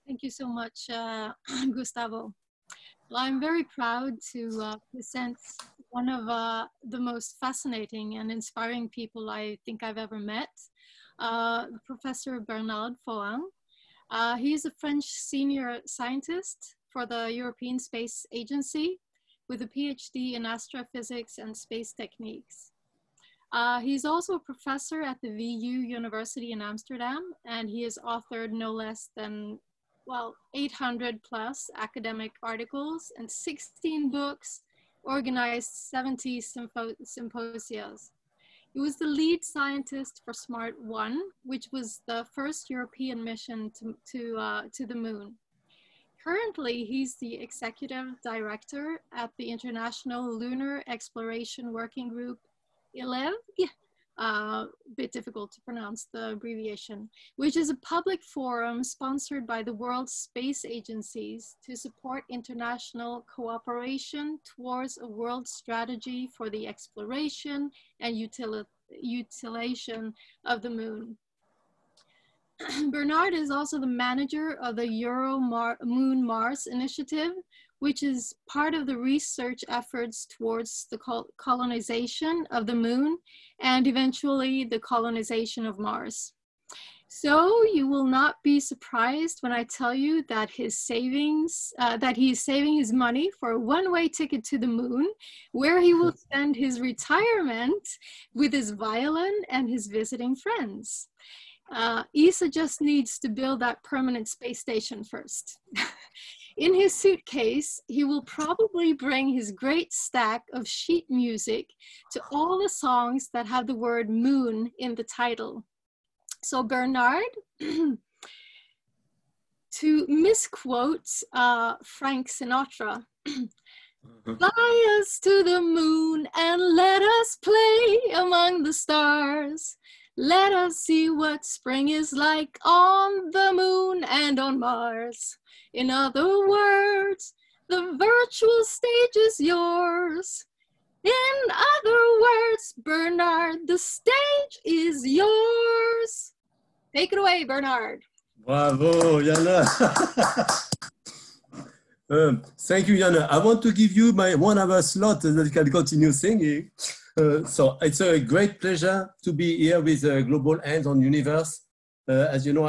Thank you so much, Gustavo. Well, I'm very proud to present one of the most fascinating and inspiring people I think I've ever met, Professor Bernard Foing. He is a French senior scientist for the European Space Agency with a PhD in astrophysics and space techniques. He's also a professor at the VU University in Amsterdam, and he has authored no less than, well, 800 plus academic articles and 16 books, organized 70 symposia. He was the lead scientist for SMART 1, which was the first European mission to the moon. Currently, he's the executive director at the International Lunar Exploration Working Group, ILEWG, a bit difficult to pronounce the abbreviation, which is a public forum sponsored by the world's space agencies to support international cooperation towards a world strategy for the exploration and utilization of the moon. Bernard is also the manager of the EuroMoonMars initiative, which is part of the research efforts towards the colonization of the moon and eventually the colonization of Mars. So you will not be surprised when I tell you that his savings, that he is saving his money for a one-way ticket to the moon, where he will spend his retirement with his violin and his visiting friends. ESA just needs to build that permanent space station first. In his suitcase, he will probably bring his great stack of sheet music to all the songs that have the word moon in the title. So Bernard, to misquote Frank Sinatra, fly us to the moon and let us play among the stars. Let us see what spring is like on the moon and on Mars. In other words, the virtual stage is yours. In other words, Bernard, the stage is yours. Take it away, Bernard. Bravo, Jana. Thank you, Jana. I want to give you my 1 hour slot so that you can continue singing. So it's a great pleasure to be here with Global Hands-on Universe. As you know,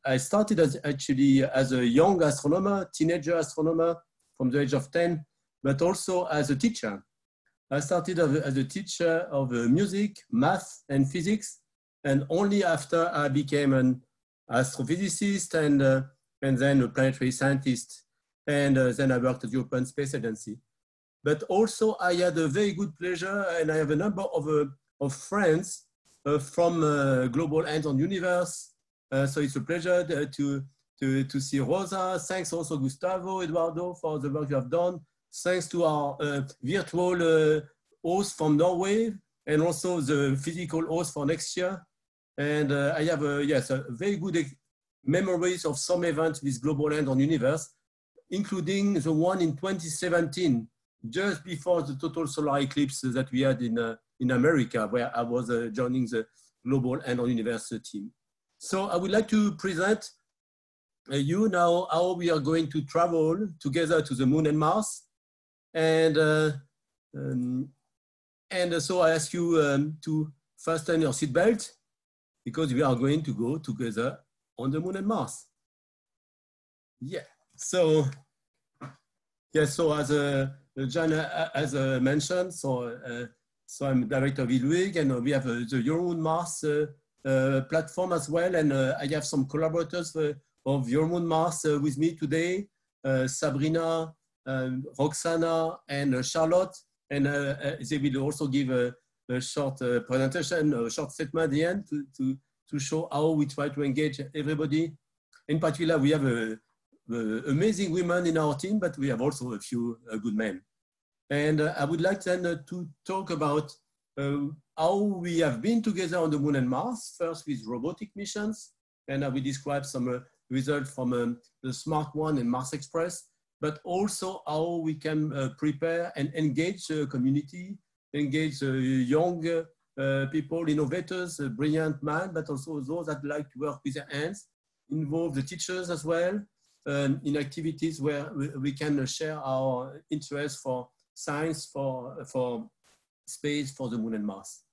I started actually as a young astronomer, teenager astronomer from the age of 10, but also as a teacher. I started as a teacher of music, math, and physics, and only after I became an astrophysicist and then a planetary scientist, and then I worked at the European Space Agency. But also I had a very good pleasure, and I have a number of friends from Global Hands-on Universe. So it's a pleasure to see Rosa. Thanks also Gustavo, Eduardo for the work you have done. Thanks to our virtual host from Norway and also the physical host for next year. And I have a very good memories of some events with Global Hands-on Universe, including the one in 2017, just before the total solar eclipse that we had in America, where I was joining the Global Hands-on Universe team. So I would like to present you now how we are going to travel together to the Moon and Mars. And so I ask you to fasten your seatbelt because we are going to go together on the Moon and Mars. Yeah, so, yeah, so as Jana has mentioned, so I'm director of ILEWG, and we have the EuroMoonMars platform as well, and I have some collaborators of EuroMoonMars with me today, Sabrina, Roxana, and Charlotte, and they will also give a short presentation, a short statement at the end to show how we try to engage everybody. In particular, we have amazing women in our team, but we have also a few good men. And I would like then to talk about how we have been together on the Moon and Mars, first with robotic missions, and I will describe some results from the SMART 1 and Mars Express, but also how we can prepare and engage the community, engage young people, innovators, brilliant men, but also those that like to work with their hands involve the teachers as well in activities where we can share our interest for science, for space, for the Moon and Mars.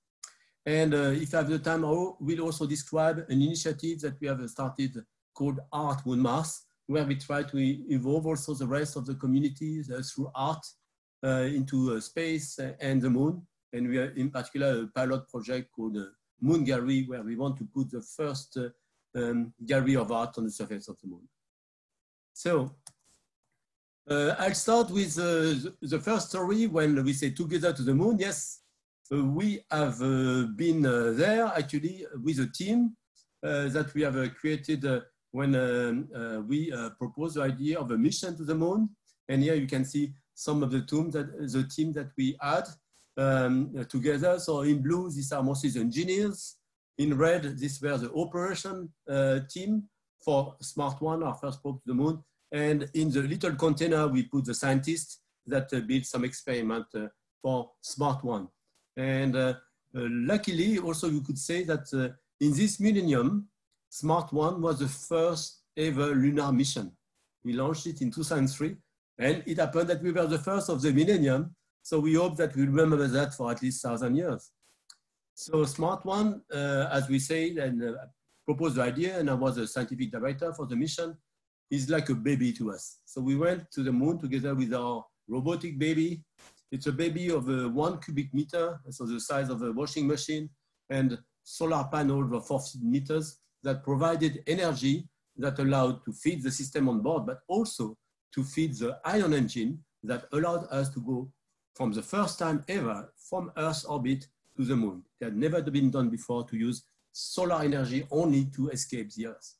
And if I have the time, I will also describe an initiative that we have started called Art MoonMars, where we try to involve also the rest of the community through art into space and the moon. And we are in particular a pilot project called Moon Gallery, where we want to put the first gallery of art on the surface of the moon. So I'll start with the first story when we say together to the moon. Yes, we have been there actually with a team that we have created when we proposed the idea of a mission to the moon. And here you can see some of the team that we had together. So in blue, these are mostly the engineers. In red, these were the operation team for Smart 1, our first probe to the moon. And in the little container, we put the scientists that built some experiment for Smart 1. And luckily, also you could say that in this millennium, Smart 1 was the first ever lunar mission. We launched it in 2003, and it happened that we were the first of the millennium. So we hope that we'll remember that for at least 1,000 years. So Smart 1, as we say, and proposed the idea, and I was a scientific director for the mission, is like a baby to us. So we went to the moon together with our robotic baby. It's a baby of 1 cubic meter, so the size of a washing machine, and solar panels of 40 meters that provided energy that allowed to feed the system on board, but also to feed the ion engine that allowed us to go from the first time ever from Earth's orbit to the moon. It had never been done before to use solar energy only to escape the Earth.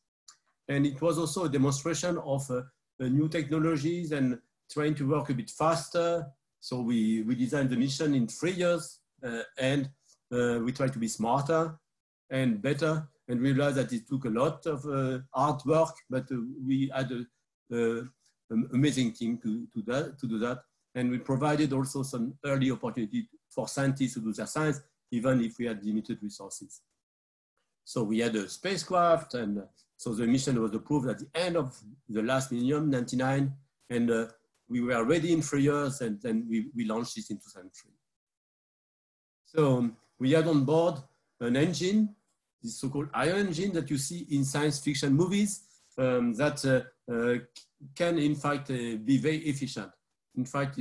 And it was also a demonstration of new technologies and trying to work a bit faster. So we designed the mission in 3 years and we tried to be smarter and better, and realized that it took a lot of hard work, but we had an amazing team to do that. And we provided also some early opportunity for scientists to do their science, even if we had limited resources. So we had a spacecraft, and so the mission was approved at the end of the last millennium, 99, and we were ready in 3 years, and then we launched it in 2003. So we had on board an engine, this so-called ion engine that you see in science fiction movies that can in fact be very efficient. In fact,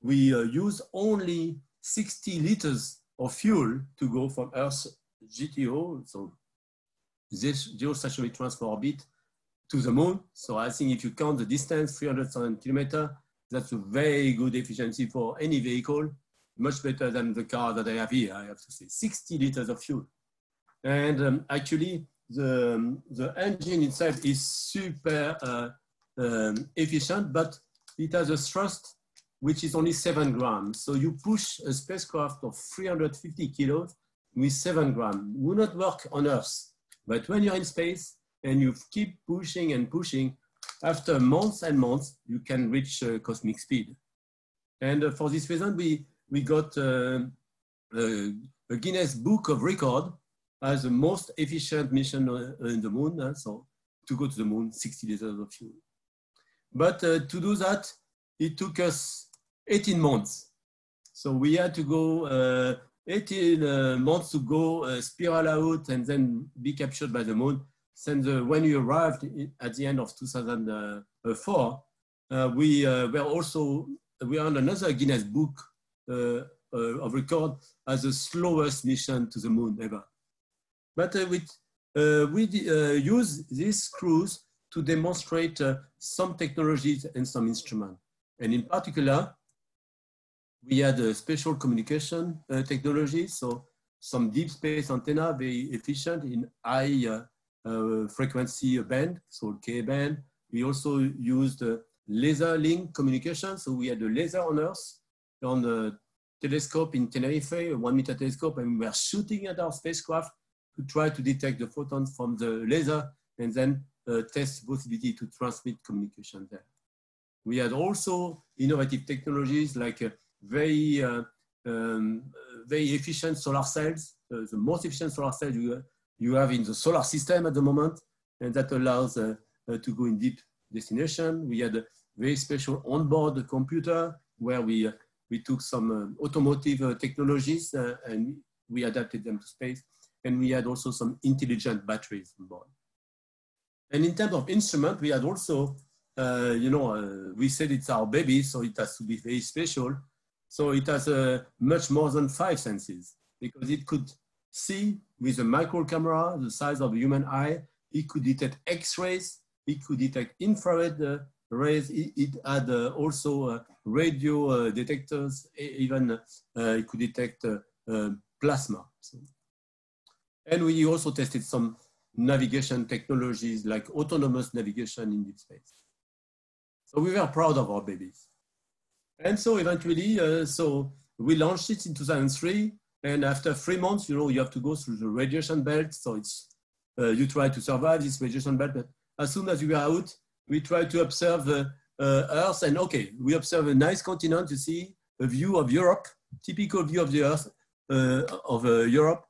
we use only 60 liters of fuel to go from Earth's GTO, so this geostationary transfer orbit, to the moon. So I think if you count the distance, 300,000 kilometers, that's a very good efficiency for any vehicle, much better than the car that I have here, I have to say, 60 liters of fuel. And actually, the engine itself is super efficient, but it has a thrust which is only 7 grams. So you push a spacecraft of 350 kilos with 7 grams. It will not work on Earth. But when you're in space and you keep pushing and pushing, after months and months, you can reach cosmic speed. And for this reason, we got a Guinness Book of Record as the most efficient mission in the moon. So to go to the moon, 60 liters of fuel. But to do that, it took us 18 months. So we had to go 18 months to go spiral out and then be captured by the moon. Since when we arrived at the end of 2004, we are on another Guinness Book of Record as the slowest mission to the moon ever. But we use this cruise to demonstrate some technologies and some instruments. And in particular, we had a special communication technology, so some deep space antenna, very efficient in high frequency band, so K band. We also used laser link communication, so we had a laser on Earth, on the telescope in Tenerife, a 1 meter telescope, and we were shooting at our spacecraft to try to detect the photons from the laser and then test the possibility to transmit communication there. We had also innovative technologies like very efficient solar cells, the most efficient solar cells you have in the solar system at the moment. and that allows to go in deep destination. We had a very special onboard computer where we took some automotive technologies and we adapted them to space. And we had also some intelligent batteries on board. And in terms of instrument, we had also, we said it's our baby, so it has to be very special. So it has much more than 5 senses because it could see with a micro camera the size of a human eye. It could detect X-rays. It could detect infrared rays. It had also radio detectors. Even it could detect plasma. So. And we also tested some navigation technologies like autonomous navigation in deep space. So we were proud of our babies. And so eventually, so we launched it in 2003. And after 3 months, you have to go through the radiation belt. So it's, you try to survive this radiation belt. But as soon as we were out, we tried to observe Earth. And okay, we observe a nice continent. You see a view of Europe, typical view of the Earth, of Europe.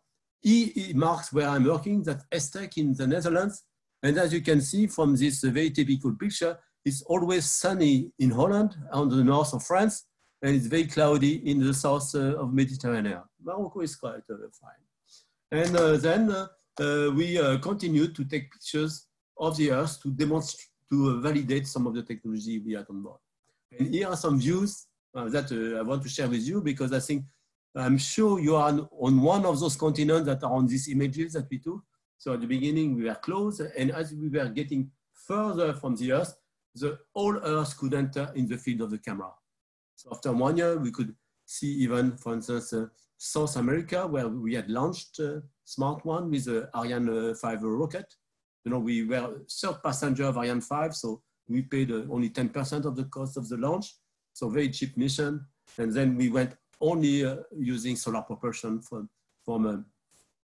E marks where I'm working, that's ESTEC in the Netherlands. And as you can see from this very typical picture, it's always sunny in Holland, on the north of France, and it's very cloudy in the south of Mediterranean. Morocco is quite fine. And then we continued to take pictures of the Earth to demonstrate, to validate some of the technology we had on board. And here are some views that I want to share with you because I think I'm sure you are on one of those continents that are on these images that we took. So at the beginning, we were close. And as we were getting further from the Earth, the whole Earth could enter in the field of the camera. So after 1 year, we could see even, for instance, South America, where we had launched Smart 1 with the Ariane 5 rocket. We were third passenger of Ariane 5, so we paid only 10% of the cost of the launch. So very cheap mission. And then we went only using solar propulsion from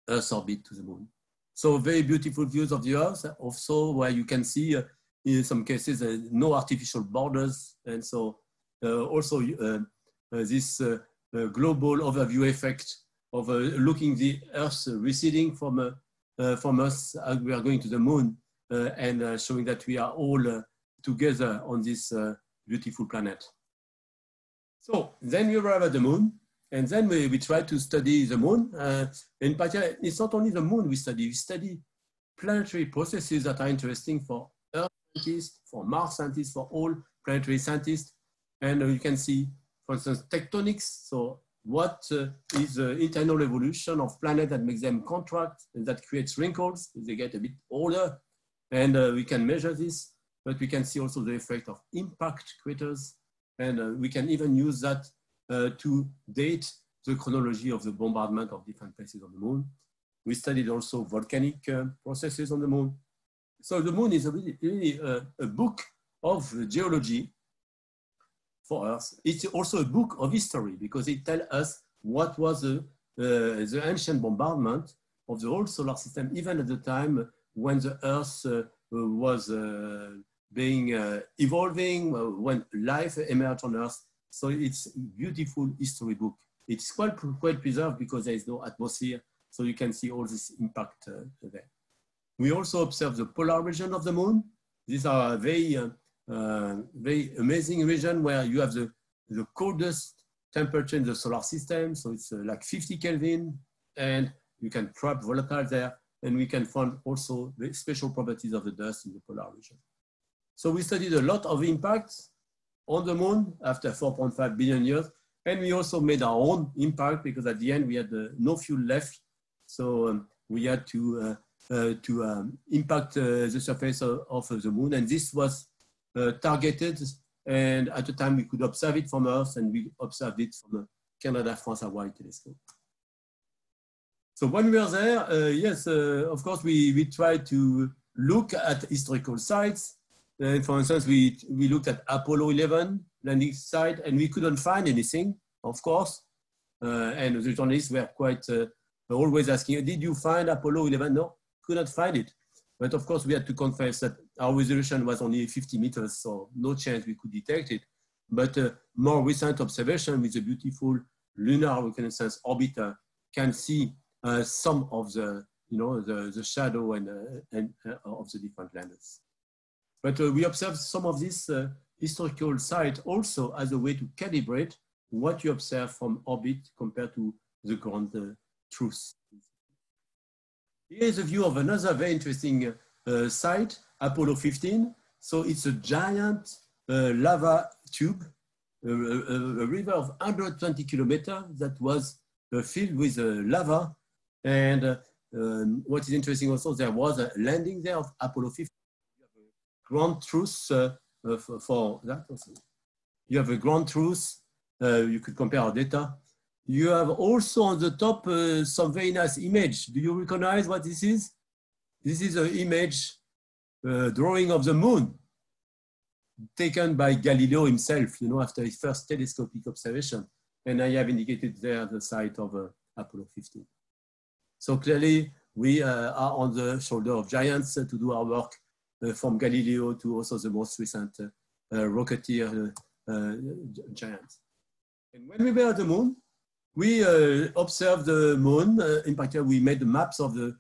Earth's orbit to the moon. So very beautiful views of the Earth, also where you can see in some cases no artificial borders. And so also this global overview effect of looking the Earth receding from us as we are going to the moon and showing that we are all together on this beautiful planet. So then we arrive at the moon, and then we try to study the moon. In particular, it's not only the moon we study planetary processes that are interesting for Earth scientists, for Mars scientists, for all planetary scientists. And you can see, for instance, tectonics. So what is the internal evolution of planets that makes them contract and that creates wrinkles as they get a bit older. And we can measure this, but we can see also the effect of impact craters. And we can even use that to date the chronology of the bombardment of different places on the moon. We studied also volcanic processes on the moon. So the moon is really a book of geology for Earth. It's also a book of history because it tells us what was the ancient bombardment of the whole solar system, even at the time when the Earth was evolving, when life emerged on Earth. So it's a beautiful history book. It's quite preserved because there is no atmosphere, so you can see all this impact there. We also observe the polar region of the moon. These are a very amazing region where you have the coldest temperature in the solar system. So it's like 50 Kelvin, and you can trap volatile there. And we can find also the special properties of the dust in the polar region. So we studied a lot of impacts on the moon after 4.5 billion years. And we also made our own impact because at the end we had no fuel left. So we had to impact the surface of the moon. And this was targeted. And at the time we could observe it from Earth, and we observed it from the Canada-France-Hawaii telescope. So when we were there, yes, of course, we tried to look at historical sites. For instance, we looked at Apollo 11 landing site, and we couldn't find anything, of course. And the journalists were quite always asking, did you find Apollo 11? No, couldn't find it. But of course, we had to confess that our resolution was only 50 meters, so no chance we could detect it. But more recent observation with a beautiful lunar reconnaissance orbiter can see some of the you know, the shadow and of the different landers. But we observe some of this historical site also as a way to calibrate what you observe from orbit compared to the ground truth. Here is a view of another very interesting site, Apollo 15. So it's a giant lava tube, a river of 120 kilometers that was filled with lava. And what is interesting also, there was a landing there of Apollo 15. You have a ground truth for that also. You have a ground truth. You could compare our data. You have also on the top some very nice image. Do you recognize what this is? This is an image drawing of the moon taken by Galileo himself, you know, after his first telescopic observation. And I have indicated there the site of Apollo 15. So clearly we are on the shoulder of giants to do our work from Galileo to also the most recent rocketeer giants. And when we were at the moon, we observed the moon. In particular, we made the maps of the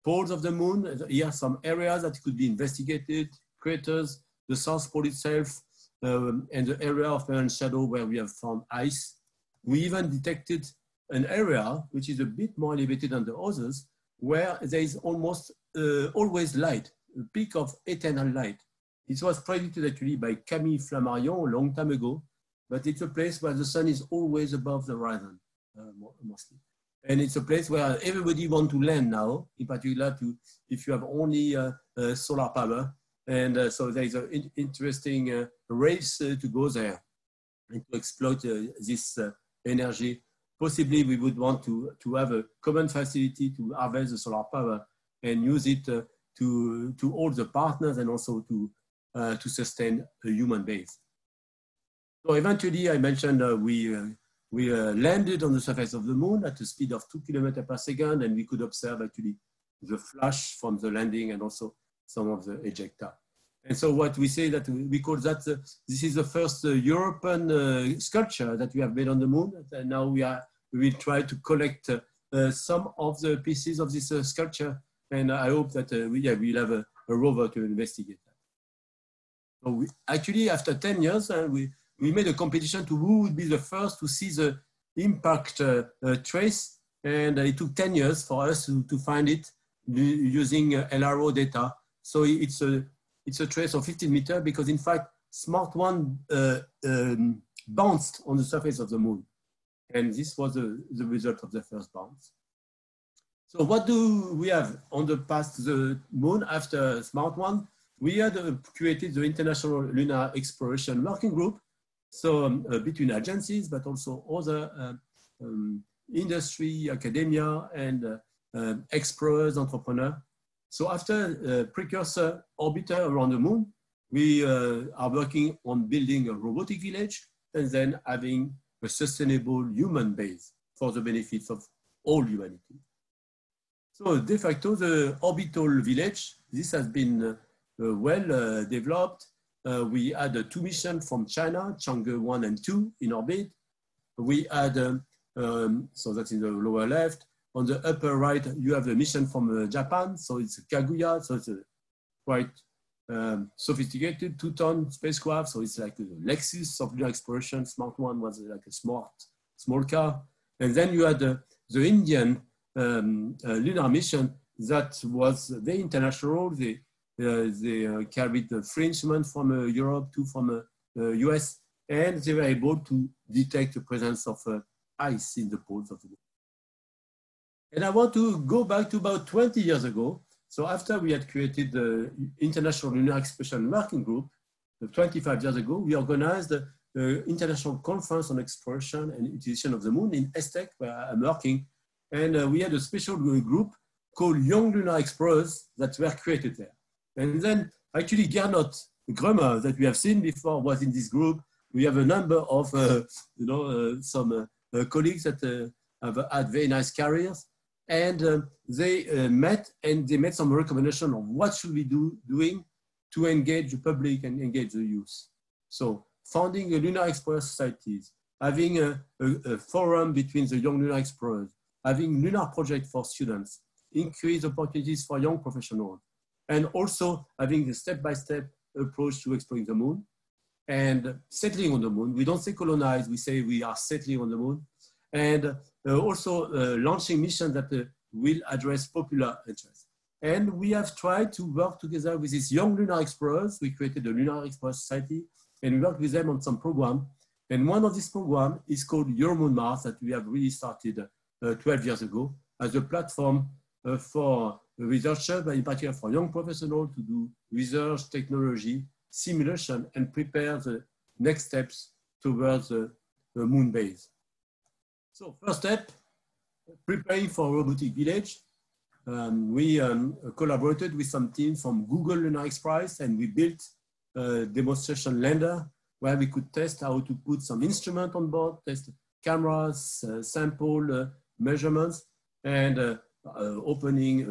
poles of the moon. Here are some areas that could be investigated, craters, the South Pole itself, and the area of parent shadow where we have found ice. We even detected an area which is a bit more elevated than the others, where there is almost always light, a peak of eternal light. It was predicted actually by Camille Flammarion a long time ago, but it's a place where the sun is always above the horizon. Mostly. And it's a place where everybody wants to land now, in particular if you have only solar power. And so there is an interesting race to go there and to exploit this energy. Possibly we would want to have a common facility to harvest the solar power and use it to all the partners and also to sustain a human base. So eventually I mentioned we landed on the surface of the moon at a speed of 2 kilometers per second, and we could observe actually the flash from the landing and also some of the ejecta. And so what we say that we call that, this is the first European sculpture that we have made on the moon. And now we will try to collect some of the pieces of this sculpture. And I hope that we'll have a rover to investigate that. So actually, after 10 years, we made a competition to who would be the first to see the impact trace. And it took 10 years for us to find it using LRO data. So it's a trace of 15 meters because in fact, Smart 1 bounced on the surface of the moon. And this was the result of the first bounce. So what do we have on the path to the moon after Smart 1? We had created the International Lunar Exploration Working Group. So between agencies, but also other industry, academia, and explorers, entrepreneurs. So after precursor orbiter around the moon, we are working on building a robotic village and then having a sustainable human base for the benefits of all humanity. So de facto, the orbital village, this has been well developed. We had 2 missions from China, Chang'e 1 and 2 in orbit. We had, so that's in the lower left. On the upper right, you have the mission from Japan. So it's Kaguya, so it's a quite sophisticated 2-ton spacecraft. So it's like a Lexus of lunar exploration. Smart 1 was like a small car. And then you had the Indian lunar mission that was very international. They carried the 3 instruments from Europe, 2 from US, and they were able to detect the presence of ice in the poles of the moon. And I want to go back to about 20 years ago. So after we had created the International Lunar Exploration Working Group, 25 years ago, we organized the International Conference on Exploration and Utilization of the Moon in ESTEC, where I'm working. And we had a special group called Young Lunar Explorers that were created there. And then actually Gernot Grömer that we have seen before was in this group. We have a number of some colleagues that have had very nice careers, and they met and they made some recommendation of what should we doing to engage the public and engage the youth. So founding a Lunar Explorer Societies, having a forum between the young lunar explorers, having lunar project for students, increase opportunities for young professionals, and also having a step-by-step approach to exploring the moon and settling on the moon. We don't say colonize, we say we are settling on the moon, and also launching missions that will address popular interests. And we have tried to work together with these young lunar explorers. We created the Lunar Explorers Society, and we worked with them on some program. And one of these programs is called EuroMoonMars, that we have really started 12 years ago as a platform for researchers, but in particular for young professionals to do research, technology, simulation, and prepare the next steps towards the moon base. So first step, preparing for robotic village. We collaborated with some teams from Google Lunar Explorers, and we built a demonstration lander where we could test how to put some instrument on board, test cameras, sample measurements, and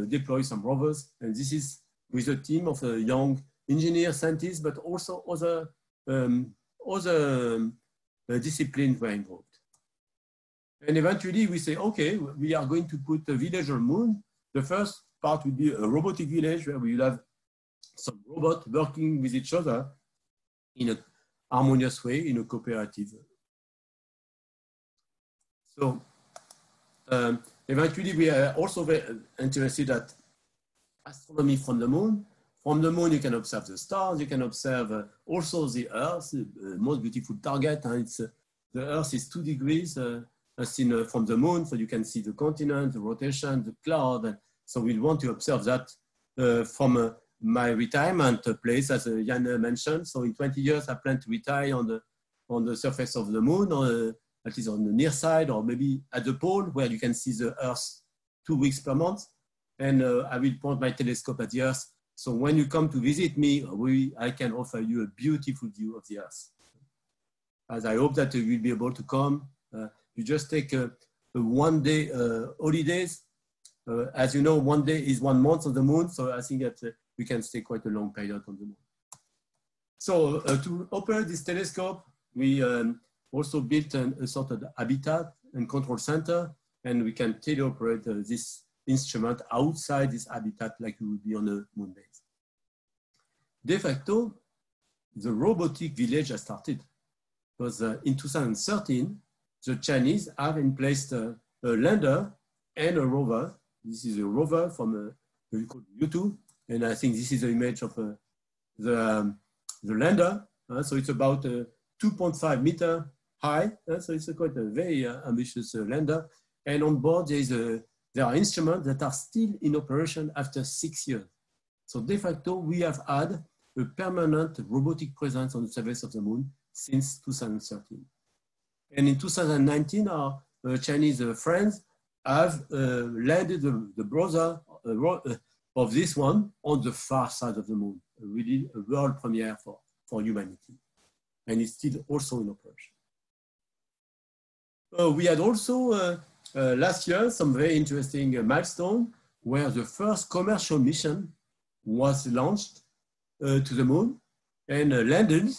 deploy some rovers. And this is with a team of young engineers, scientists, but also other disciplines were involved. And eventually we say, okay, we are going to put a village on the moon. The first part will be a robotic village where we will have some robots working with each other in a harmonious way, in a cooperative. So eventually we are also very interested at astronomy from the moon. From the moon, you can observe the stars, you can observe also the Earth, the most beautiful target. The Earth is 2 degrees seen from the moon, so you can see the continent, the rotation, the cloud. And so we want to observe that from my retirement place, as Jan mentioned. So in 20 years, I plan to retire on the surface of the moon, or at least on the near side, or maybe at the pole, where you can see the Earth 2 weeks per month. And I will point my telescope at the Earth. So when you come to visit me, I can offer you a beautiful view of the Earth. As I hope that you will be able to come. You just take a 1-day holidays. As you know, 1 day is 1 month on the moon. So I think that we can stay quite a long period on the moon. So to operate this telescope, we also built a sort of habitat and control center, and we can teleoperate this instrument outside this habitat like you would be on a moon base. De facto, the robotic village has started because in 2013, the Chinese have in place a lander and a rover. This is a rover from YouTube, and I think this is the image of the lander. So it's about 2.5 meter high. So it's quite a very ambitious lander. And on board there are instruments that are still in operation after 6 years. So de facto, we have had a permanent robotic presence on the surface of the moon since 2013. And in 2019, our Chinese friends have landed the brother of this one on the far side of the moon, really a world premiere for humanity. And it's still also in operation. We had also last year some very interesting milestone where the first commercial mission was launched to the moon and landed.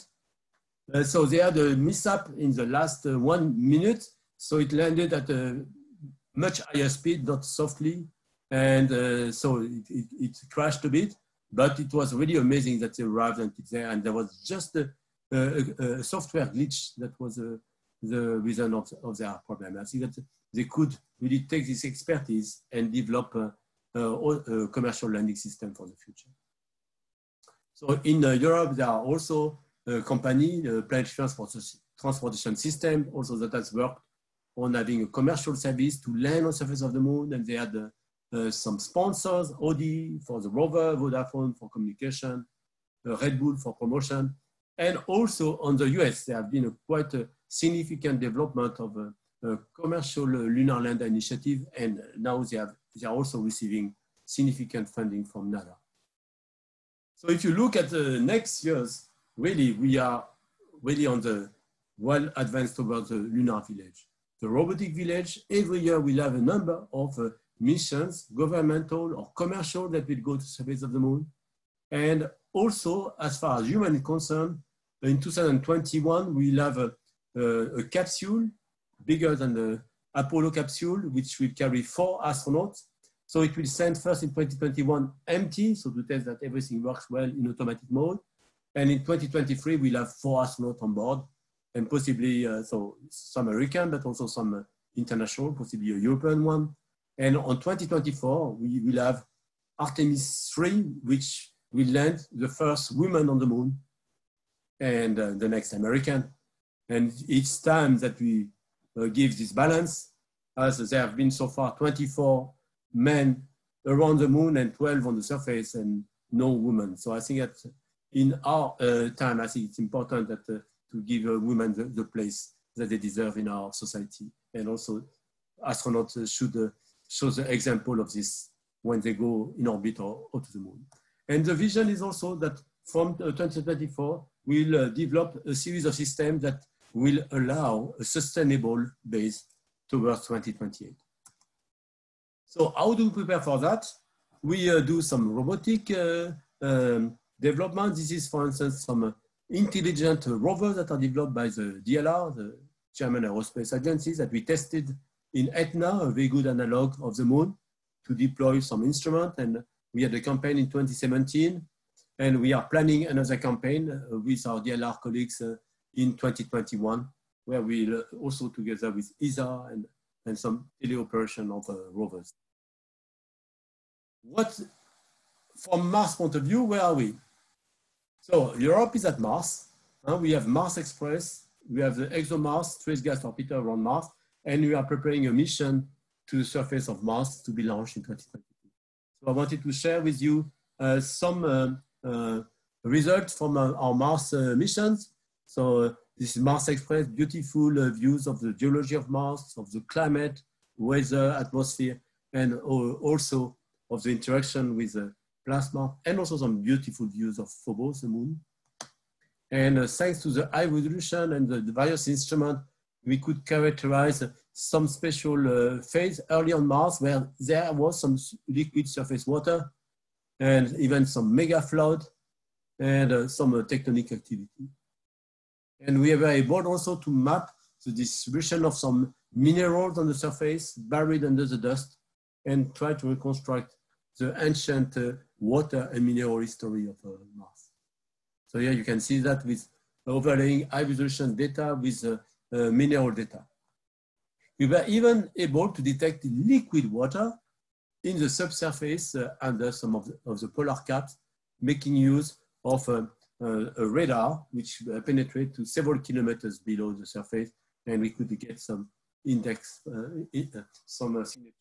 So they had a mishap in the last 1 minute. So it landed at a much higher speed, not softly. And so it crashed a bit, but it was really amazing that they arrived and it's there. And there was just a software glitch that was the reason of their problem. I think that they could really take this expertise and develop a commercial landing system for the future. So in Europe, there are also a company, Planetary Transportation System, also that has worked on having a commercial service to land on the surface of the moon. And they had some sponsors, Audi for the rover, Vodafone for communication, Red Bull for promotion. And also on the US, there have been quite a significant development of a commercial lunar lander initiative. And now they are also receiving significant funding from NASA. So if you look at the next years, really, we are really on the well advanced towards the lunar village. The robotic village, every year we'll have a number of missions, governmental or commercial, that will go to the surface of the moon. And also, as far as human is concerned, in 2021, we'll have a capsule bigger than the Apollo capsule, which will carry 4 astronauts. So it will send first in 2021 empty, so to test that everything works well in automatic mode. And in 2023, we'll have 4 astronauts on board, and possibly so some American, but also some international, possibly a European one. And on 2024, we will have Artemis 3, which will land the first woman on the moon, and the next American. And each time that we give this balance, as there have been so far 24 men around the moon and 12 on the surface and no women. So I think that in our time, I think it's important that to give women the place that they deserve in our society. And also astronauts should show the example of this when they go in orbit or to the moon. And the vision is also that from 2024, we'll develop a series of systems that will allow a sustainable base towards 2028. So how do we prepare for that? We do some robotic development. This is, for instance, some intelligent rovers that are developed by the DLR, the German Aerospace Agency, that we tested in Etna, a very good analog of the moon, to deploy some instrument. And we had a campaign in 2017, and we are planning another campaign with our DLR colleagues in 2021, where we'll also together with ESA and some teleoperation of rovers. What, from Mars point of view, where are we? So Europe is at Mars. We have Mars Express. We have the EuroMoonMars trace gas orbiter around Mars, and we are preparing a mission to the surface of Mars to be launched in 2022. So I wanted to share with you some results from our Mars missions. So this is Mars Express, beautiful views of the geology of Mars, of the climate, weather, atmosphere, and also of the interaction with the plasma, and also some beautiful views of Phobos, the moon. And thanks to the high resolution and the various instruments, we could characterize some special phase early on Mars where there was some liquid surface water and even some mega flood and some tectonic activity. And we were able also to map the distribution of some minerals on the surface buried under the dust and try to reconstruct the ancient water and mineral history of Mars. So here you can see that with overlaying high resolution data with mineral data. We were even able to detect liquid water in the subsurface under some of the polar caps, making use of a radar which penetrates to several kilometers below the surface, and we could get some index, some signature.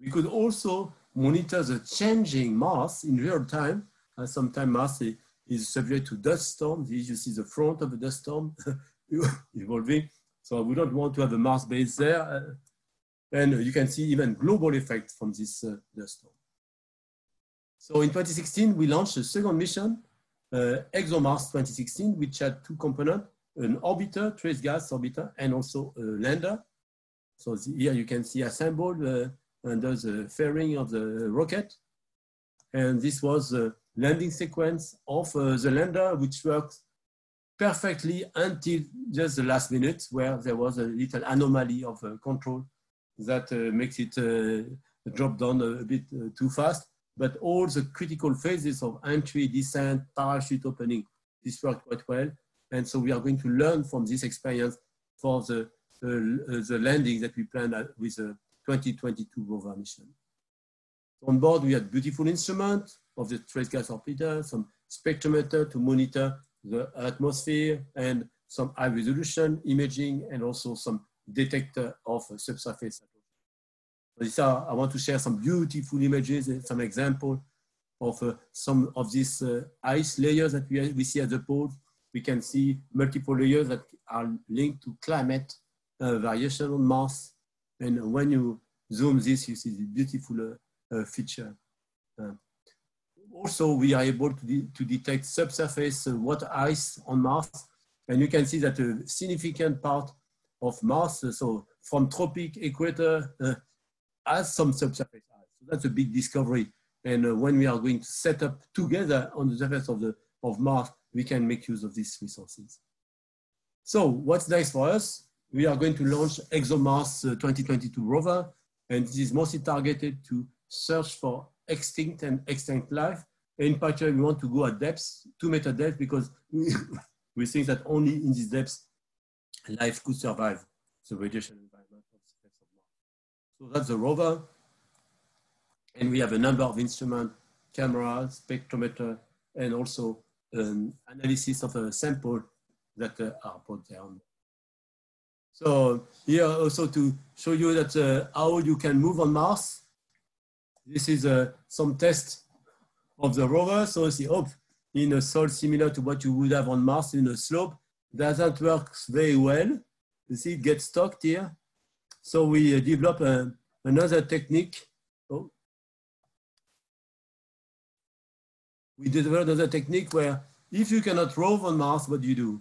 We could also monitor the changing Mars in real time. Sometimes Mars is subject to dust storms. Here you see the front of a dust storm evolving. So we don't want to have a Mars base there. And you can see even global effect from this dust storm. So in 2016, we launched a second mission, EuroMoonMars 2016, which had 2 components, an orbiter, trace gas orbiter, and also a lander. So here you can see assembled under the fairing of the rocket. And this was a landing sequence of the lander, which works perfectly until just the last minute, where there was a little anomaly of control that makes it drop down a bit too fast. But all the critical phases of entry, descent, parachute opening, this worked quite well. And so we are going to learn from this experience for the landing that we planned with the 2022 rover mission. On board, we had beautiful instruments of the trace gas orbiter, some spectrometer to monitor the atmosphere, and some high resolution imaging, and also some detector of subsurface. I want to share some beautiful images and some examples of some of these ice layers that we see at the poles. We can see multiple layers that are linked to climate variation on Mars. And when you zoom this, you see the beautiful feature. Also, we are able to detect subsurface water ice on Mars. And you can see that a significant part of Mars, so from tropic equator, has some subsurface ice. So that's a big discovery. And when we are going to set up together on the surface of Mars, we can make use of these resources. So what's next for us? We are going to launch EuroMoonMars 2022 rover. And this is mostly targeted to search for extinct and extinct life. In particular, we want to go at depths, 2-meter depth, because we think that only in these depths life could survive the radiation environment of the surface of Mars. So that's the rover. And we have a number of instruments, cameras, spectrometer, and also analysis of a sample that are put down. So here also to show you that how you can move on Mars. This is some test of the rover. So see, in a soil similar to what you would have on Mars in a slope, doesn't work very well. You see, it gets stuck here. So we develop another technique. We developed another technique where if you cannot rove on Mars, what do?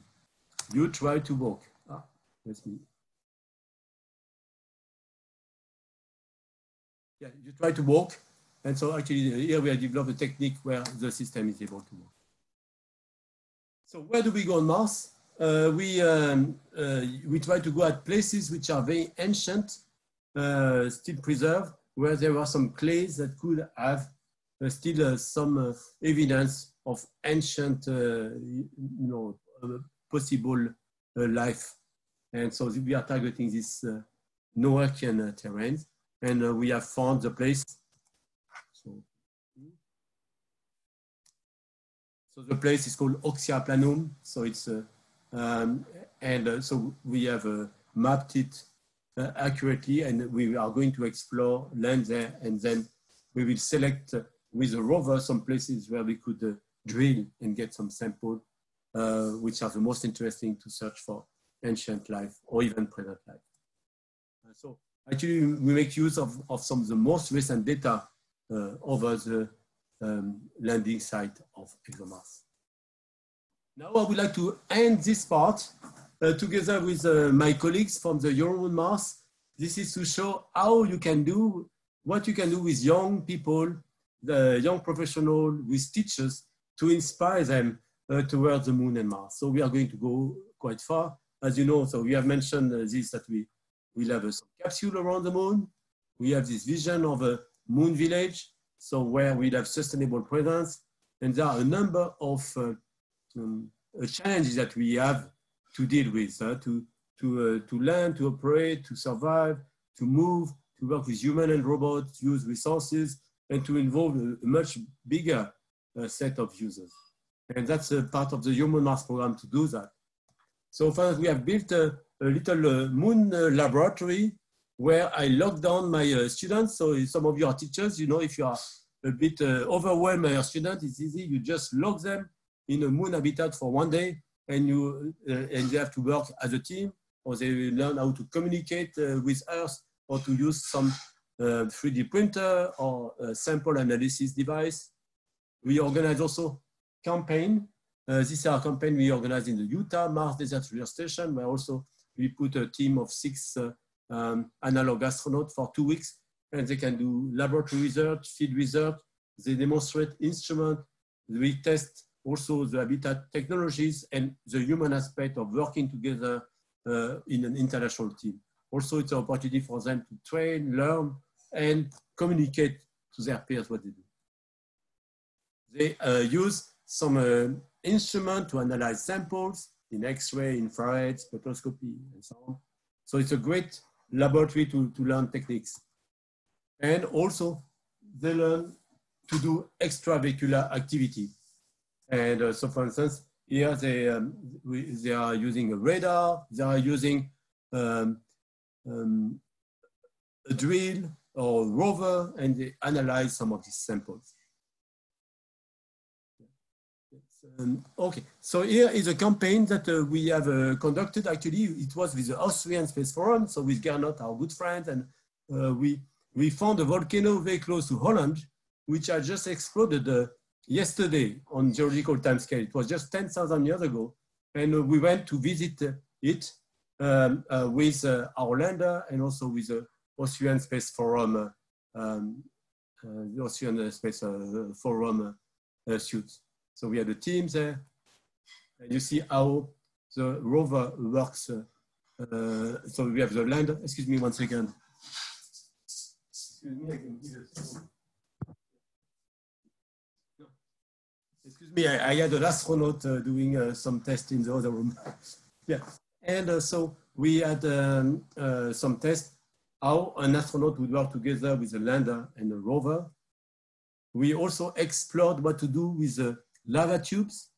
You try to walk. That's me. Yeah, you try to walk. And so actually here we have developed a technique where the system is able to walk. So where do we go on Mars? We try to go at places which are very ancient, still preserved, where there were some clays that could have still some evidence of ancient, possible life. And so we are targeting this Noachian terrain, and we have found the place. So the place is called Oxia Planum. So it's so we have mapped it accurately, and we are going to explore land there, and then we will select with a rover some places where we could drill and get some sample, which are the most interesting to search for ancient life or even present life. So actually we make use of some of the most recent data over the landing site of EuroMars. Now I would like to end this part together with my colleagues from the EuroMoonMars. This is to show how you can do, what you can do with young people, the young professional, with teachers to inspire them towards the Moon and Mars. So we are going to go quite far, as you know. So we have mentioned this, that we will have some capsule around the Moon. We have this vision of a Moon village, so where we'll have sustainable presence. And there are a number of challenges that we have to deal with, to learn, to operate, to survive, to move, to work with human and robots, use resources, and to involve a much bigger set of users. And that's a part of the EuroMoonMars program to do that. So first, we have built a little moon laboratory where I lock down my students. So if some of you are teachers, you know, if you are a bit overwhelmed by your students, it's easy. You just lock them in a moon habitat for one day, and they have to work as a team, or they will learn how to communicate with Earth, or to use some 3D printer or sample analysis device. We organize also campaign. This is our campaign we organize in the Utah Mars Desert Research Station, where also we put a team of 6 analog astronauts for 2 weeks, and they can do laboratory research, field research. They demonstrate instruments. We test also the habitat technologies and the human aspect of working together in an international team. Also, it's an opportunity for them to train, learn, and communicate to their peers what they do. They use some instrument to analyze samples in X-ray, infrared, spectroscopy, and so on. So it's a great laboratory to learn techniques. And also, they learn to do extravehicular activity. And so, for instance, here they are using a radar, they are using a drill or rover, and they analyze some of these samples. Okay, so here is a campaign that we have conducted. Actually, it was with the Austrian Space Forum, so with Gernot, our good friend, and we found a volcano very close to Holland, which had just exploded yesterday on geological timescale. It was just 10,000 years ago, and we went to visit it with our lander and also with the Austrian Space Forum, the Austrian Space Forum suits. So we had a team there, and you see how the rover works. So we have the lander. Excuse me 1 second. Excuse me, I can give it. Excuse me, I had an astronaut doing some tests in the other room. Yeah, and so we had some tests how an astronaut would work together with a lander and a rover. We also explored what to do with the lava tubes,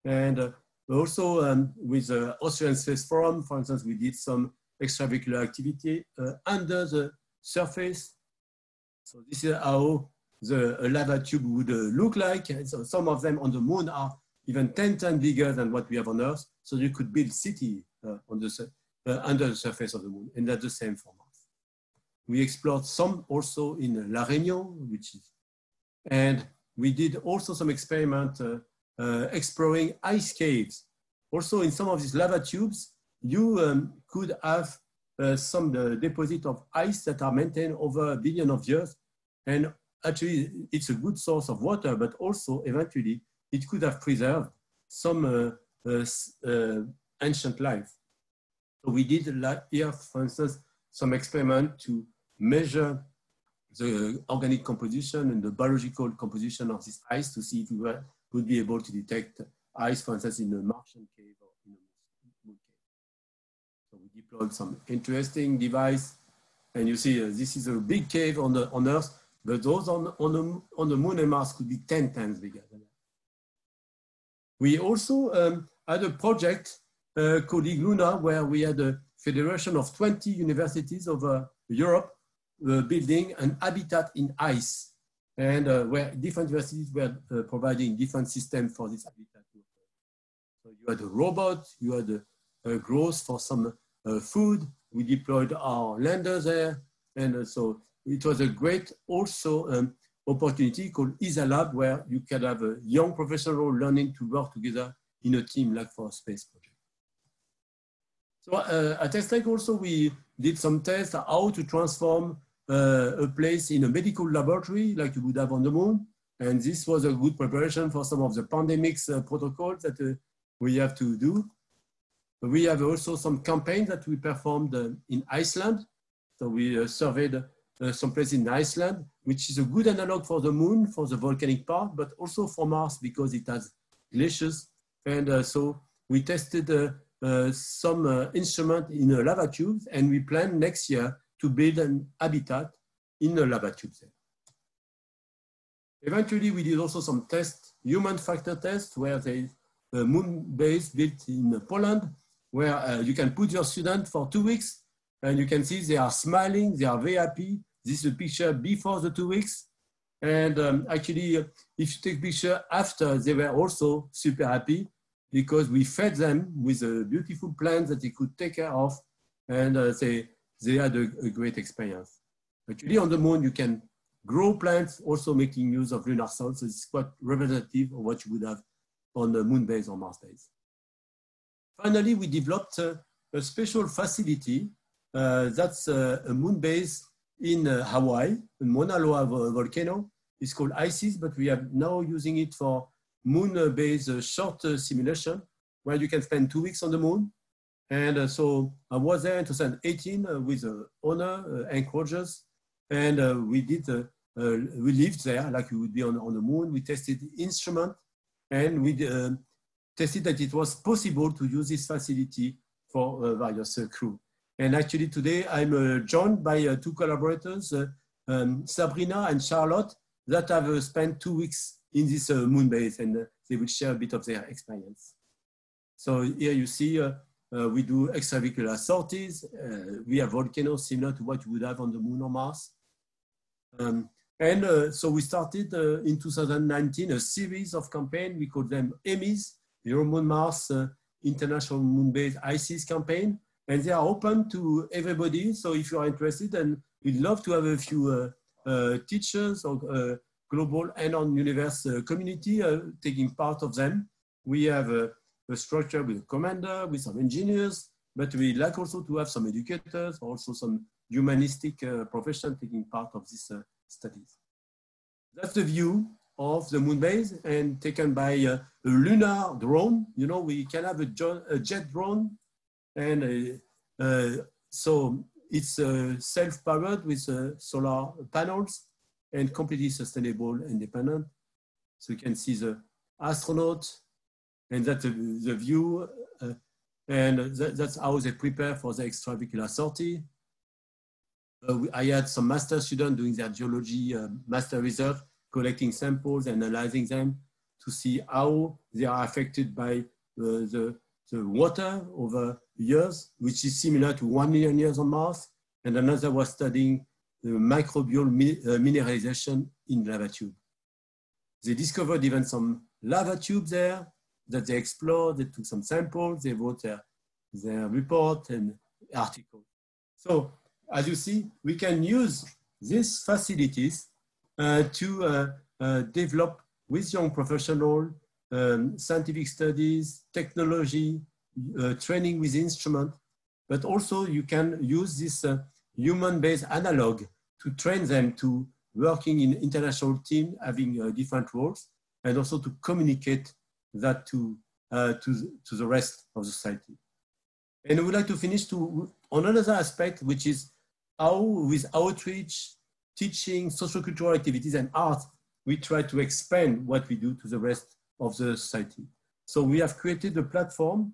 and also with the Austrian Space Forum, for instance, we did some extravehicular activity under the surface. So this is how the lava tube would look like. And so some of them on the moon are even 10 times bigger than what we have on Earth. So you could build city on the, under the surface of the moon, and that's the same for Mars. We explored some also in La Réunion, which is, and we did also some experiment exploring ice caves. Also in some of these lava tubes, you could have some deposit of ice that are maintained over 1 billion of years. And actually it's a good source of water, but also eventually it could have preserved some ancient life. So we did here, for instance, some experiment to measure the organic composition and the biological composition of this ice to see if we would be able to detect ice, for instance, in a Martian cave or in a moon cave. So we deployed some interesting device, and you see this is a big cave on Earth, but those on the Moon and Mars could be 10 times bigger than that. We also had a project called ILEWG, where we had a federation of 20 universities over Europe building an habitat in ice, and where different universities were providing different systems for this habitat. So you had a robot, you had a growth for some food. We deployed our lander there, and so it was a great also opportunity called ESA Lab, where you can have a young professional learning to work together in a team like for a space project. So at ESTEC also we did some tests how to transform a place in a medical laboratory like you would have on the moon. And this was a good preparation for some of the pandemics protocols that we have to do. We have also some campaigns that we performed in Iceland. So we surveyed some places in Iceland, which is a good analog for the moon, for the volcanic part, but also for Mars because it has glaciers. And so we tested some instrument in a lava tube, and we plan next year to build an habitat in a lava tube there. Eventually, we did also some tests, human factor tests, where there is a Moonbase built in Poland, where you can put your student for 2 weeks, and you can see they are smiling, they are very happy. This is a picture before the 2 weeks. And actually, if you take a picture after, they were also super happy because we fed them with a beautiful plant that they could take care of, and they had a great experience. Actually, on the moon, you can grow plants, also making use of lunar soil, so it's quite representative of what you would have on the Moonbase or Mars base. Finally, we developed a special facility that's a Moonbase in Hawaii, in Mauna Loa volcano. It's called ICEUM, but we are now using it for Moonbase short simulation, where you can spend 2 weeks on the moon. And so I was there in 2018 with the owner, Hank Rogers, and we lived there like we would be on the moon. We tested the instrument, and we tested that it was possible to use this facility for various crew. And actually today I'm joined by 2 collaborators, Sabrina and Charlotte, that have spent 2 weeks in this Moonbase, and they will share a bit of their experience. So here you see we do extravehicular sorties. We have volcanoes similar to what you would have on the moon or Mars. So we started in 2019 a series of campaigns. We call them EMMIHS, EuroMoonMars International Moonbase ICES campaign. And they are open to everybody. So if you are interested, and we'd love to have a few teachers or global and on universe community taking part of them. We have a structure with a commander, with some engineers, but we like also to have some educators, also some humanistic profession taking part of these studies. That's the view of the Moonbase, and taken by a lunar drone. You know, we can have a jet drone, and so it's self-powered with solar panels and completely sustainable and independent. So you can see the astronaut, and that's the view, and that's how they prepare for the extravehicular sortie. I had some master students doing their geology master research, collecting samples and analyzing them to see how they are affected by the water over years, which is similar to 1 million years on Mars. And another was studying the microbial mineralization in lava tube. They discovered even some lava tubes there that they explored. They took some samples, they wrote their report and article. So as you see, we can use these facilities to develop with young professionals scientific studies, technology, training with instruments, but also you can use this human-based analog to train them to working in international team, having different roles, and also to communicate that to the rest of the society. And I would like to finish on another aspect, which is how with outreach, teaching, sociocultural activities, and art, we try to expand what we do to the rest of the society. So we have created a platform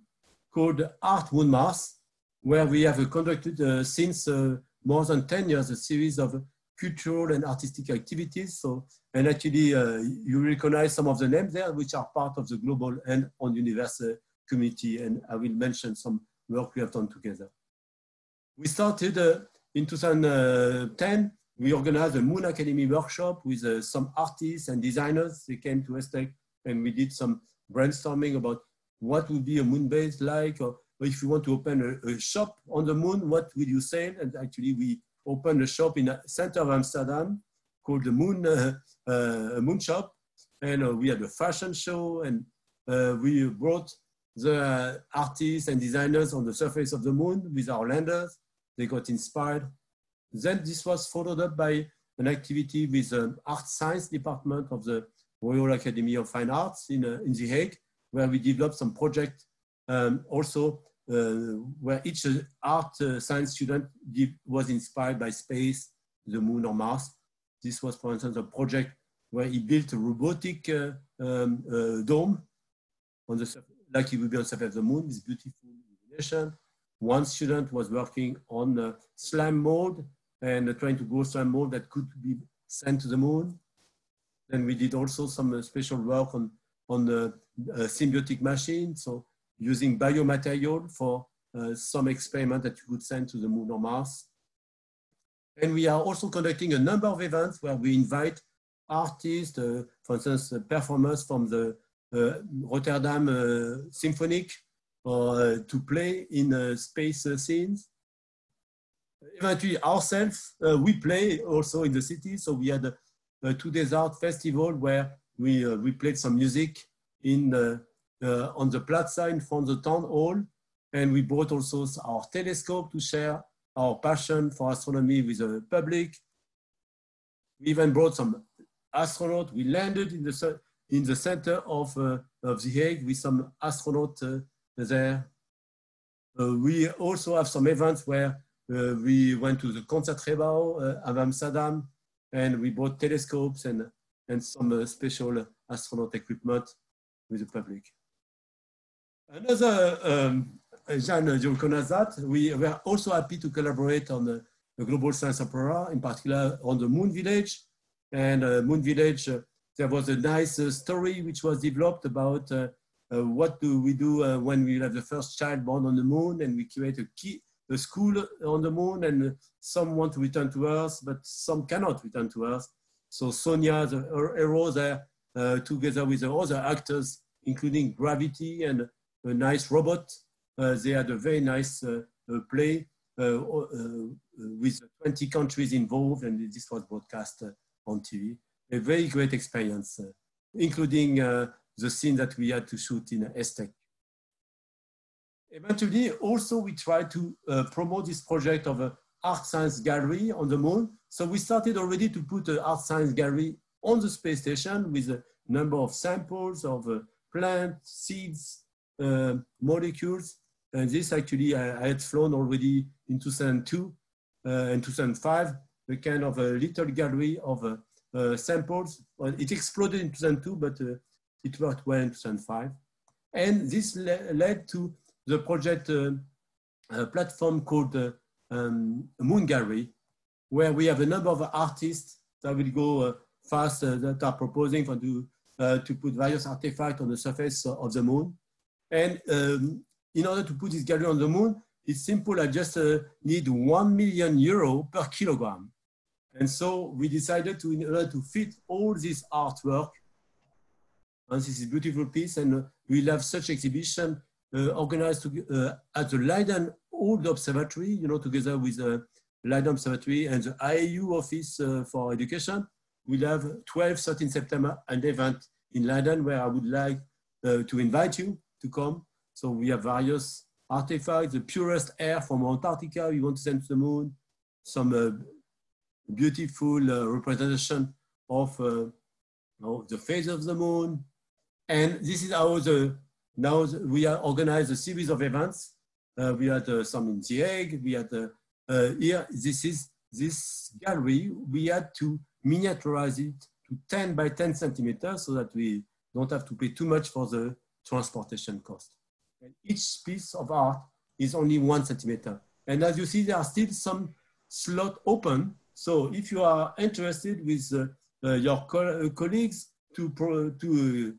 called MoonMars, where we have conducted since more than 10 years a series of cultural and artistic activities. So, and actually you recognize some of the names there, which are part of the global and on universe community. And I will mention some work we have done together. We started in 2010, we organized a Moon Academy workshop with some artists and designers. They came to ESTEC and we did some brainstorming about what would be a moon base like, or if you want to open a shop on the moon, what will you sell? And actually we opened a shop in the center of Amsterdam called the Moon Shop. And we had a fashion show, and we brought the artists and designers on the surface of the moon with our landers. They got inspired. Then this was followed up by an activity with the art science department of the Royal Academy of Fine Arts in The Hague, where we developed some projects also where each art science student was inspired by space, the moon or Mars. This was, for instance, a project where he built a robotic dome on the surface, like it would be on the surface of the moon, with beautiful illumination. One student was working on slime mold and trying to grow slime mold that could be sent to the moon. Then we did also some special work on the symbiotic machine, so using biomaterial for some experiment that you could send to the moon or Mars. And we are also conducting a number of events where we invite artists, for instance, performers from the Rotterdam Symphonic, or to play in space scenes. Eventually ourselves, we play also in the city. So we had a 2 days art festival where we played some music on the plaza in front of the town hall. And we brought also our telescope to share our passion for astronomy with the public. We even brought some astronauts. We landed in the center of The Hague with some astronauts there. We also have some events where we went to the Concertgebouw of Amsterdam, and we brought telescopes and some special astronaut equipment with the public. Another, Jean, you recognize that. We were also happy to collaborate on the Global Science Opera, in particular on the Moon Village. And Moon Village, there was a nice story which was developed about what do we do when we have the first child born on the moon, and we create a school on the moon, and some want to return to Earth, but some cannot return to Earth. So Sonia, the hero there, together with the other actors, including Gravity and a nice robot, they had a very nice play with 20 countries involved, and this was broadcast on TV. A very great experience, including the scene that we had to shoot in ESTEC. Eventually, also we tried to promote this project of an art science gallery on the moon. So we started already to put an art science gallery on the space station with a number of samples of plants, seeds, molecules. And this actually I had flown already in 2002. in 2005, a kind of a little gallery of samples. Well, it exploded in 2002, but it worked well in 2005. And this led to the project platform called Moon Gallery, where we have a number of artists that will go fast that are proposing to put various artifacts on the surface of the moon. And in order to put this gallery on the moon, it's simple. I just need €1 million per kilogram. And so we decided to, in order to fit all this artwork, and this is a beautiful piece, and we'll have such exhibition organized at the Leiden Old Observatory, you know, together with the Leiden Observatory and the IAU Office for Education. We'll have 12-13 September, an event in Leiden where I would like to invite you to come. So we have various artifacts, the purest air from Antarctica we want to send to the moon, some beautiful representation of the phase of the moon. And this is how now we are organized a series of events. We had some in The Hague. We had here, this gallery, we had to miniaturize it to 10 by 10 centimeters so that we don't have to pay too much for the transportation cost. And each piece of art is only 1 centimeter. And as you see, there are still some slots open. So if you are interested with your colleagues to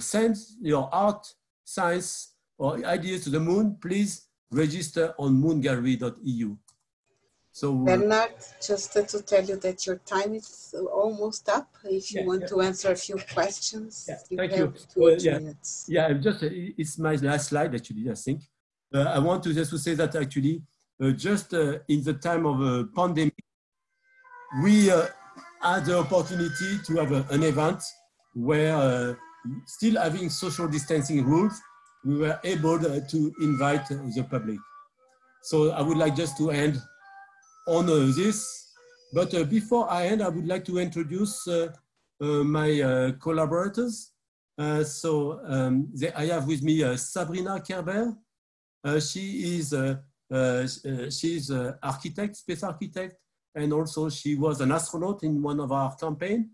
send your art, science, or ideas to the moon, please register on moongallery.eu. So Bernard, just to tell you that your time is almost up. If you want to answer a few questions, thank you. 2 minutes. Yeah, it's my last slide actually, I think. I want to just to say that actually, just in the time of a pandemic, we had the opportunity to have an event where still having social distancing rules, we were able to invite the public. So I would like just to end on this, but before I end, I would like to introduce my collaborators. I have with me Sabrina Kerber. She's an architect, space architect, and also she was an astronaut in one of our campaigns.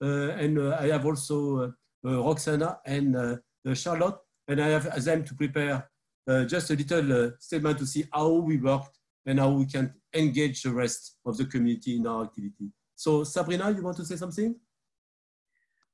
I have also Roxana and Charlotte, and I have them to prepare just a little statement to see how we worked and how we can engage the rest of the community in our activity. So Sabrina, you want to say something?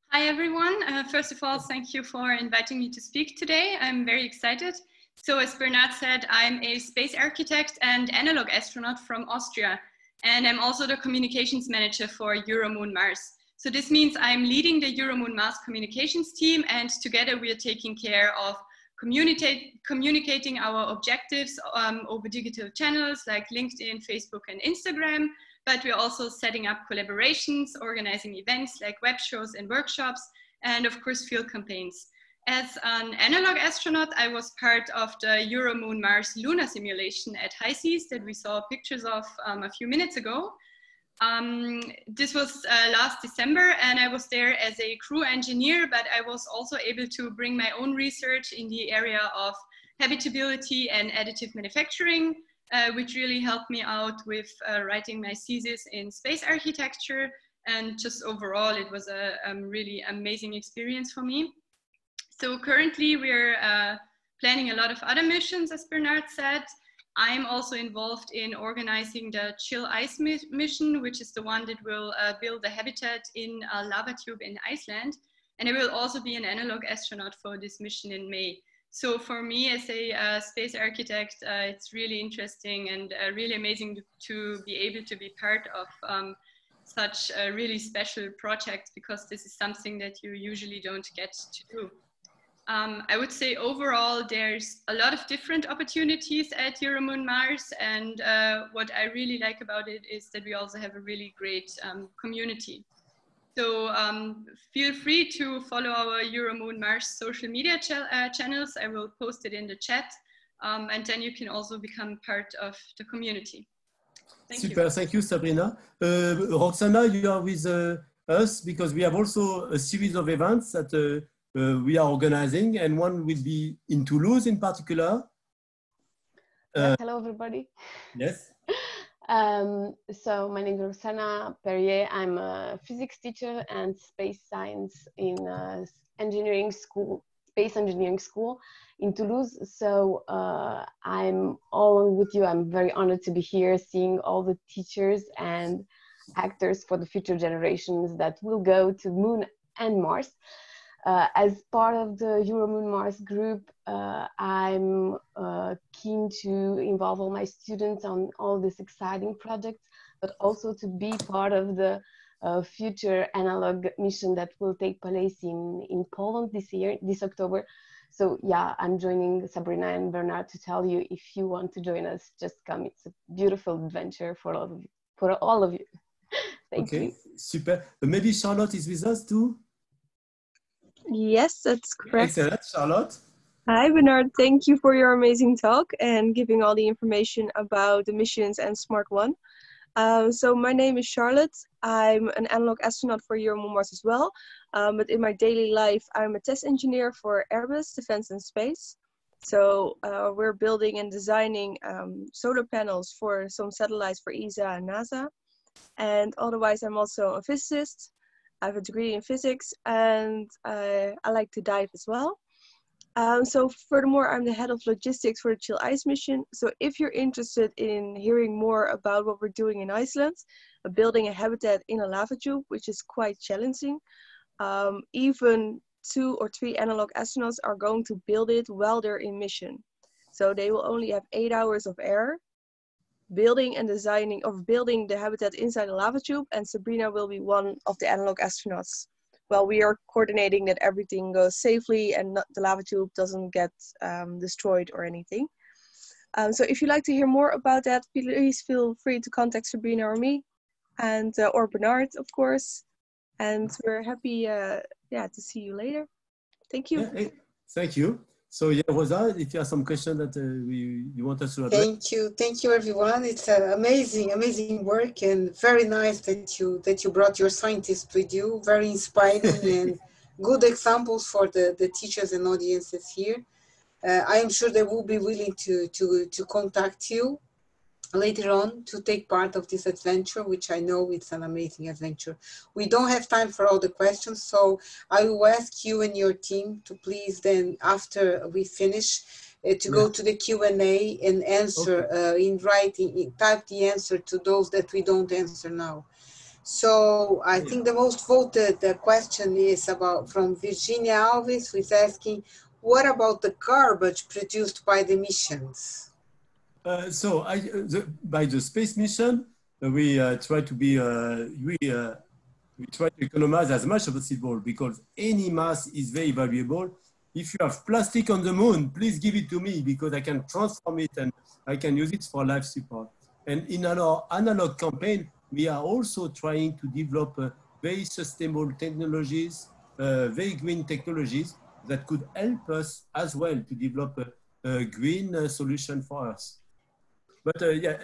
Hi everyone. First of all, thank you for inviting me to speak today. I'm very excited. So as Bernard said, I'm a space architect and analog astronaut from Austria. And I'm also the communications manager for EuroMoonMars. So this means I'm leading the EuroMoonMars communications team, and together we are taking care of communicating our objectives over digital channels like LinkedIn, Facebook, and Instagram. But we're also setting up collaborations, organizing events like web shows and workshops, and of course field campaigns. As an analog astronaut, I was part of the EuroMoonMars lunar simulation at HiSEas that we saw pictures of a few minutes ago. This was last December, and I was there as a crew engineer, but I was also able to bring my own research in the area of habitability and additive manufacturing, which really helped me out with writing my thesis in space architecture. And just overall, it was a really amazing experience for me. So currently we're planning a lot of other missions, as Bernard said. I'm also involved in organizing the Chill Ice mission, which is the one that will build a habitat in a lava tube in Iceland. And I will also be an analog astronaut for this mission in May. So for me as a space architect, it's really interesting and really amazing to be able to be part of such a really special project, because this is something that you usually don't get to do. I would say overall, there's a lot of different opportunities at EuroMoonMars, and what I really like about it is that we also have a really great community. So feel free to follow our EuroMoonMars social media channels. I will post it in the chat, and then you can also become part of the community. Super, thank you, Sabrina. Roxana, you are with us because we have also a series of events that we are organizing, and one will be in Toulouse in particular. Hello, everybody. Yes. So my name is Roxana Perrier. I'm a physics teacher and space science in space engineering school in Toulouse. So I'm all along with you. I'm very honored to be here, seeing all the teachers and actors for the future generations that will go to Moon and Mars. As part of the EuroMoonMars group, I'm keen to involve all my students on all these exciting projects, but also to be part of the future analog mission that will take place in Poland this October. So yeah, I'm joining Sabrina and Bernard to tell you, if you want to join us, just come. It's a beautiful adventure for all of you. Thank you. Super. Maybe Charlotte is with us too? Yes, that's correct. Excellent, Charlotte. Hi, Bernard. Thank you for your amazing talk and giving all the information about the missions and Smart One. So my name is Charlotte. I'm an analog astronaut for EuroMoonMars as well. But in my daily life, I'm a test engineer for Airbus Defense and Space. So we're building and designing solar panels for some satellites for ESA and NASA. And otherwise, I'm also a physicist. I have a degree in physics, and I like to dive as well. So furthermore, I'm the head of logistics for the Chill Ice mission. So if you're interested in hearing more about what we're doing in Iceland, building a habitat in a lava tube, which is quite challenging, even 2 or 3 analog astronauts are going to build it while they're in mission. So they will only have 8 hours of air, building the habitat inside a lava tube, and Sabrina will be one of the analog astronauts. Well, we are coordinating that everything goes safely and the lava tube doesn't get destroyed or anything. So if you'd like to hear more about that, please feel free to contact Sabrina or me, and or Bernard, of course. And we're happy to see you later. Thank you. Yeah, thank you. So yeah, Rosa, if you have some questions that you want us to address. Thank you, everyone. It's amazing work, and very nice that you brought your scientists with you. Very inspiring and good examples for the teachers and audiences here. I am sure they will be willing to contact you later on to take part of this adventure, which I know it's an amazing adventure. We don't have time for all the questions, so I will ask you and your team to please then, after we finish, to go to the Q&A and answer in writing, type the answer to those that we don't answer now. So I think the most voted question is from Virginia Alves, who is asking, what about the garbage produced by the missions? So by the space mission, we try to be we try to economize as much as possible, because any mass is very valuable. If you have plastic on the moon, please give it to me, because I can transform it and I can use it for life support. And in our analog campaign, we are also trying to develop very sustainable technologies, very green technologies that could help us as well to develop a green solution for us. But yeah,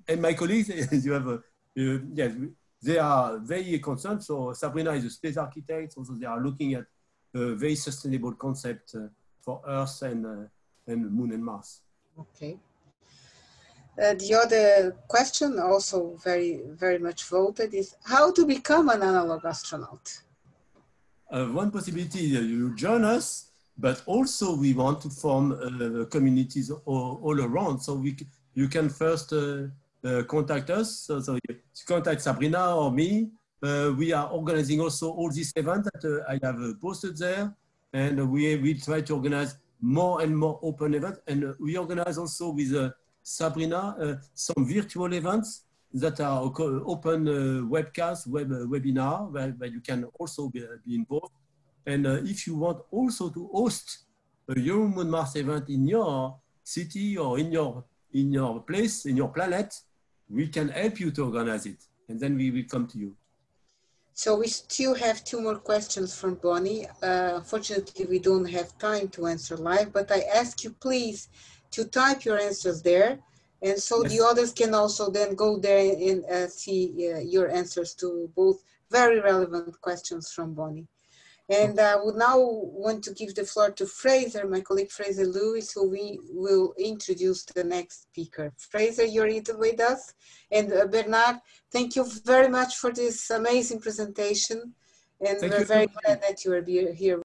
and my colleagues, you have, yes, they are very concerned. So Sabrina is a space architect. Also, they are looking at a very sustainable concept for Earth and Moon and Mars. Okay. The other question, also very much voted, is how to become an analog astronaut? One possibility, you join us, but also we want to form communities all around. So you can first contact us. So you contact Sabrina or me. We are organizing also all these events that I have posted there. And we will try to organize more and more open events. And we organize also with Sabrina some virtual events that are open webcasts, webinar, where you can also be involved. And if you want also to host a EuroMoonMars event in your city or in your place, in your planet, we can help you to organize it. And then we will come to you. So we still have 2 more questions from Bonnie. Unfortunately, we don't have time to answer live, but I ask you please to type your answers there. And so the others can also then go there and see your answers to both very relevant questions from Bonnie. And I would now want to give the floor to Fraser, my colleague Fraser Lewis, who we will introduce the next speaker. Fraser, you're with us. And Bernard, thank you very much for this amazing presentation. And we're very glad that you are here